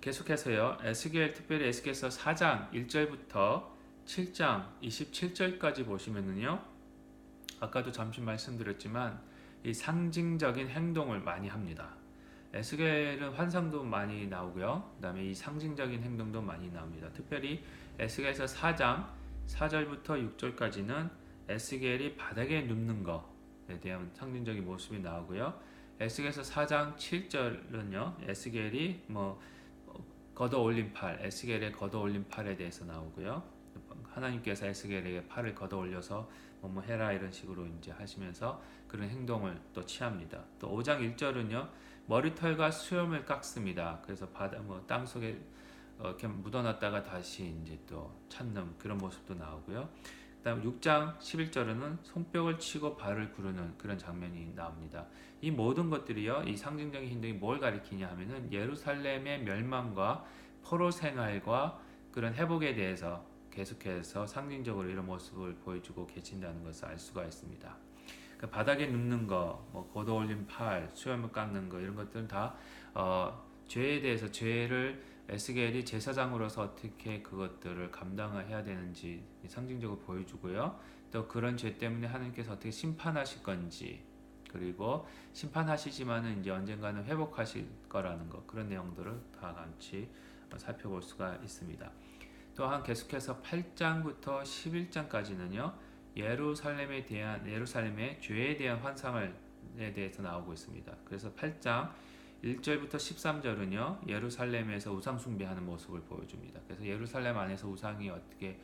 계속해서요. 에스겔 특별히 에스겔서 4장 1절부터 7장 27절까지 보시면은요. 아까도 잠시 말씀드렸지만 이 상징적인 행동을 많이 합니다. 에스겔은 환상도 많이 나오고요. 그다음에 이 상징적인 행동도 많이 나옵니다. 특별히 에스겔서 4장 4절부터 6절까지는 에스겔이 바닥에 눕는 것에 대한 상징적인 모습이 나오고요. 에스겔서 4장 7절은요. 에스겔이 걷어올린 팔, 에스겔의 걷어올린 팔에 대해서 나오고요. 하나님께서 에스겔에게 팔을 걷어올려서 뭐뭐 해라 이런 식으로 이제 하시면서 그런 행동을 또 취합니다. 또 5장 1절은요. 머리털과 수염을 깎습니다. 그래서 땅 속에 이렇게 묻어놨다가 다시 이제 또 찾는 그런 모습도 나오고요. 그다음 6장 11절에는 손뼉을 치고 발을 구르는 그런 장면이 나옵니다. 이 모든 것들이요, 이 상징적인 행동이 뭘 가리키냐 하면은 예루살렘의 멸망과 포로 생활과 그런 회복에 대해서 계속해서 상징적으로 이런 모습을 보여주고 계신다는 것을 알 수가 있습니다. 그 바닥에 눕는 거, 걷어올린 팔, 수염을 깎는 거 이런 것들은 다 죄에 대해서 죄를 에스겔이 제사장으로서 어떻게 그것들을 감당해야 되는지 상징적으로 보여주고요. 또 그런 죄 때문에 하나님께서 어떻게 심판하실 건지 그리고 심판하시지만은 이제 언젠가는 회복하실 거라는 것 그런 내용들을 다 같이 살펴볼 수가 있습니다. 또한 계속해서 8장부터 11장까지는요. 예루살렘의 죄에 대한 환상에 대해서 나오고 있습니다. 그래서 8장 1절부터 13절은요. 예루살렘에서 우상 숭배하는 모습을 보여줍니다. 그래서 예루살렘 안에서 사람들이 어떻게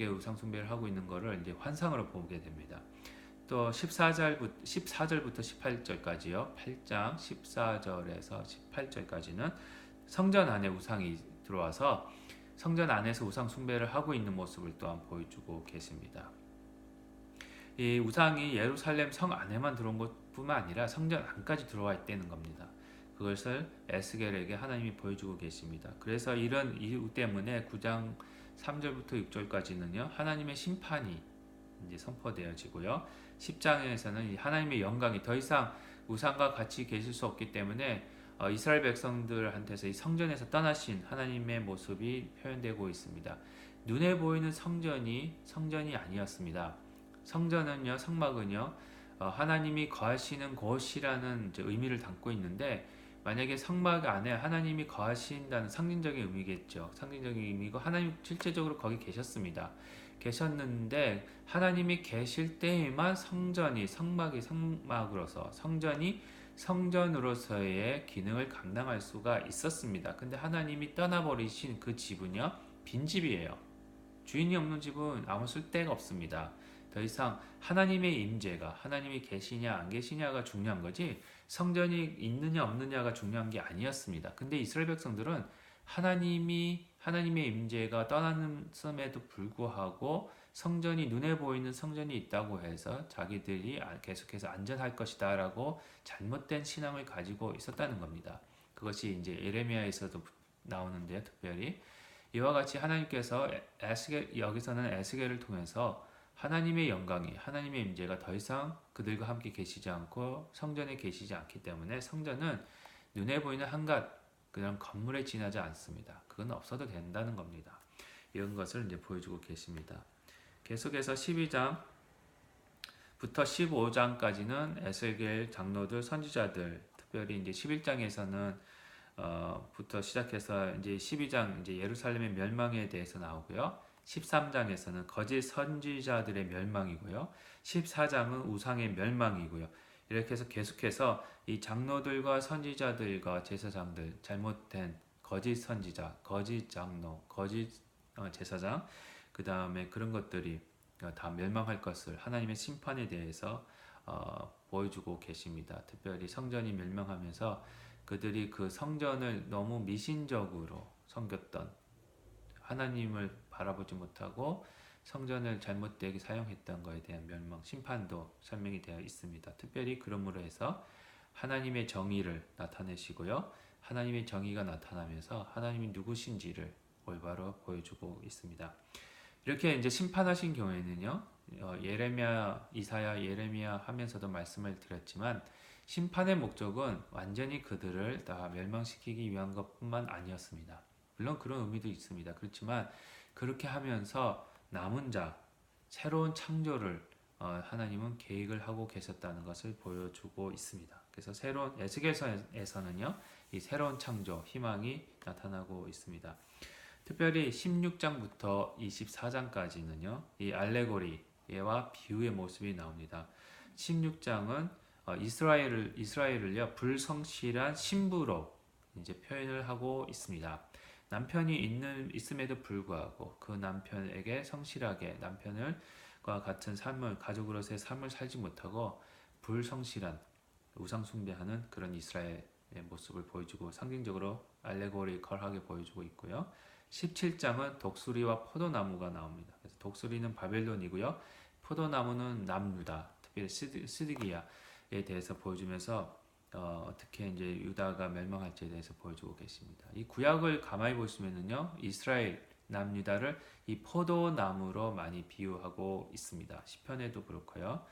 우상 숭배를 하고 있는 것을 이제 환상으로 보게 됩니다. 또 14절부터 18절까지요. 8장 14절에서 18절까지는 성전 안에 우상이 들어와서 성전 안에서 우상 숭배를 하고 있는 모습을 또한 보여주고 계십니다. 이 우상이 예루살렘 성 안에만 들어온 것뿐만 아니라 성전 안까지 들어와 있다는 겁니다. 그것을 에스겔에게 하나님이 보여주고 계십니다. 그래서 이런 이유 때문에 9장 3절부터 6절까지는요. 하나님의 심판이 이제 선포되어지고요. 10장에서는 하나님의 영광이 더 이상 우상과 같이 계실 수 없기 때문에 이스라엘 백성들한테서 이 성전에서 떠나신 하나님의 모습이 표현되고 있습니다. 눈에 보이는 성전이 아니었습니다. 성전은요, 성막은요, 하나님이 거하시는 곳이라는 의미를 담고 있는데 만약에 성막 안에 하나님이 거하신다는 상징적인 의미겠죠. 상징적인 의미고 하나님 실제적으로 거기 계셨는데 하나님이 계실 때에만 성막으로서 성전이 성전으로서의 기능을 감당할 수가 있었습니다. 근데 하나님이 떠나버리신 그 집은요, 빈집이에요. 주인이 없는 집은 아무 쓸데가 없습니다. 더 이상 하나님의 임재가 하나님이 계시냐 안 계시냐가 중요한 거지 성전이 있느냐 없느냐가 중요한 게 아니었습니다. 근데 이스라엘 백성들은 하나님의 임재가 떠났음에도 불구하고 성전이 눈에 보이는 성전이 있다고 해서 자기들이 계속해서 안전할 것이다 라고 잘못된 신앙을 가지고 있었다는 겁니다. 그것이 이제 예레미야에서도 나오는데요. 특별히 이와 같이 하나님께서 여기서는 에스겔을 통해서 하나님의 영광이 하나님의 임재가 더 이상 그들과 함께 계시지 않고 성전에 계시지 않기 때문에 성전은 눈에 보이는 한갓 그냥 건물에 지나지 않습니다. 그건 없어도 된다는 겁니다. 이런 것을 이제 보여주고 계십니다. 계속해서 12장부터 15장까지는 에스겔 장로들 선지자들 특별히 이제 11장에서는 부터 시작해서 이제 12장 이제 예루살렘의 멸망에 대해서 나오고요. 13장에서는 거짓 선지자들의 멸망이고요. 14장은 우상의 멸망이고요. 이렇게 해서 계속해서 이 장로들과 선지자들과 제사장들 잘못된 거짓 선지자, 거짓 장로, 거짓 제사장 그 다음에 그런 것들이 다 멸망할 것을 하나님의 심판에 대해서 보여주고 계십니다. 특별히 성전이 멸망하면서 그들이 그 성전을 너무 미신적으로 섬겼던 하나님을 바라보지 못하고 성전을 잘못되게 사용했던 것에 대한 멸망, 심판도 설명이 되어 있습니다. 특별히 그러므로 해서 하나님의 정의를 나타내시고요. 하나님의 정의가 나타나면서 하나님이 누구신지를 올바로 보여주고 있습니다. 이렇게 이제 심판하신 경우에는요. 예레미야, 이사야, 예레미야 하면서도 말씀을 드렸지만 심판의 목적은 완전히 그들을 다 멸망시키기 위한 것뿐만 아니었습니다. 물론 그런 의미도 있습니다. 그렇지만 그렇게 하면서 남은 자, 새로운 창조를 하나님은 계획을 하고 계셨다는 것을 보여주고 있습니다. 그래서 새로운 에스겔서에서는요, 이 새로운 창조, 희망이 나타나고 있습니다. 특별히 16장부터 24장까지는요, 이 알레고리와 비유의 모습이 나옵니다. 16장은 이스라엘을요 불성실한 신부로 이제 표현을 하고 있습니다. 남편이 있음에도 불구하고 그 남편에게 성실하게 남편과 같은 삶을 가족으로서의 삶을 살지 못하고 불성실한 우상 숭배하는 그런 이스라엘의 모습을 보여주고 상징적으로 알레고리컬하게 보여주고 있고요. 17장은 독수리와 포도나무가 나옵니다. 그래서 독수리는 바벨론이고요. 포도나무는 남유다, 특별히 시드기야에 대해서 보여주면서 어떻게 이제 유다가 멸망할지에 대해서 보여주고 계십니다. 이 구약을 가만히 보시면은요, 이스라엘 남유다를 이 포도나무로 많이 비유하고 있습니다. 시편에도 그렇고요.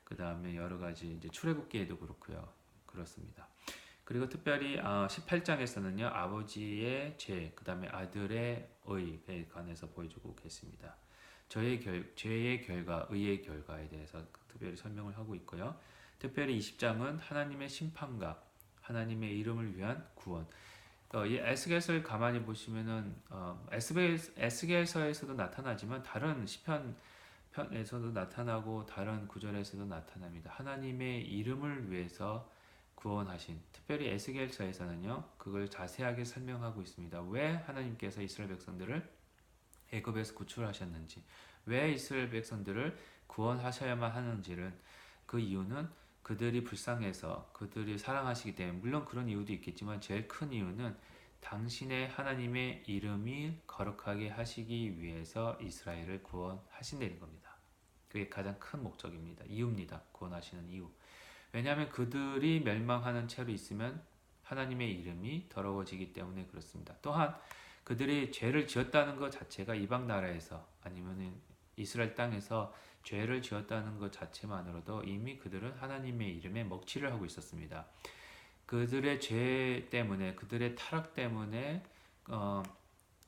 그 다음에 여러 가지 이제 출애굽기에도 그렇고요. 그렇습니다. 그리고 특별히 18장에서는요 아버지의 죄, 그 다음에 아들의 의에 관해서 보여주고 계십니다. 죄의 결과, 의의 결과에 대해서 특별히 설명을 하고 있고요. 특별히 20장은 하나님의 심판과 하나님의 이름을 위한 구원. 이 에스겔서를 가만히 보시면은 에스겔서에서도 나타나지만 다른 시편에서도 나타나고 다른 구절에서도 나타납니다. 하나님의 이름을 위해서 구원하신, 특별히 에스겔서에서는요 그걸 자세하게 설명하고 있습니다. 왜 하나님께서 이스라엘 백성들을 애굽에서 구출하셨는지, 왜 이스라엘 백성들을 구원하셔야만 하는지를, 그 이유는 그들이 불쌍해서 그들이 사랑하시기 때문에, 물론 그런 이유도 있겠지만 제일 큰 이유는 당신의 하나님의 이름이 거룩하게 하시기 위해서 이스라엘을 구원하신다는 겁니다. 그게 가장 큰 목적입니다. 이유입니다. 구원하시는 이유. 왜냐하면 그들이 멸망하는 채로 있으면 하나님의 이름이 더러워지기 때문에 그렇습니다. 또한 그들이 죄를 지었다는 것 자체가 이방 나라에서 아니면 이스라엘 땅에서 죄를 지었다는 것 자체만으로도 이미 그들은 하나님의 이름에 먹칠을 하고 있었습니다. 그들의 죄 때문에, 그들의 타락 때문에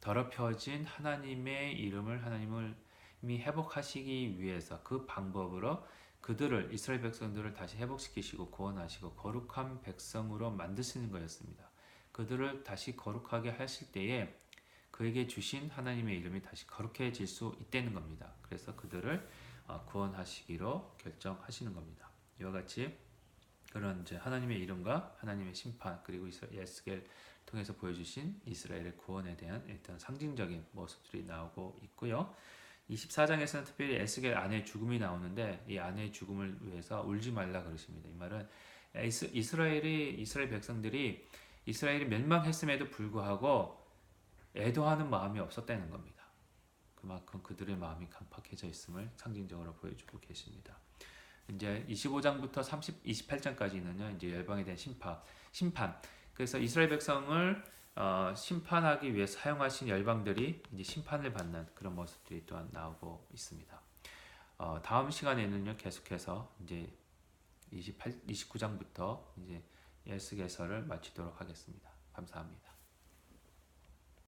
더럽혀진 하나님의 이름을 하나님을 이미 회복하시기 위해서 그 방법으로 그들을, 이스라엘 백성들을 다시 회복시키시고 구원하시고 거룩한 백성으로 만드시는 거였습니다. 그들을 다시 거룩하게 하실 때에 그에게 주신 하나님의 이름이 다시 거룩해질 수 있다는 겁니다. 그래서 그들을 구원하시기로 결정하시는 겁니다. 이와 같이 그런 이제 하나님의 이름과 하나님의 심판, 그리고 에스겔 통해서 보여주신 이스라엘의 구원에 대한 일단 상징적인 모습들이 나오고 있고요. 24장에서는 특별히 에스겔 아내의 죽음이 나오는데, 이 아내의 죽음을 위해서 울지 말라 그러십니다. 이 말은 이스라엘 백성들이 이스라엘이 멸망했음에도 불구하고 애도하는 마음이 없었다는 겁니다. 그만큼 그들의 마음이 강팍해져 있음을 상징적으로 보여주고 계십니다. 이제 25장부터 28장까지는요, 이제 열방에 대한 심판. 그래서 이스라엘 백성을 심판하기 위해 사용하신 열방들이 이제 심판을 받는 그런 모습들이 또한 나오고 있습니다. 다음 시간에는요, 계속해서 이제 29장부터 이제 에스겔서를 마치도록 하겠습니다. 감사합니다.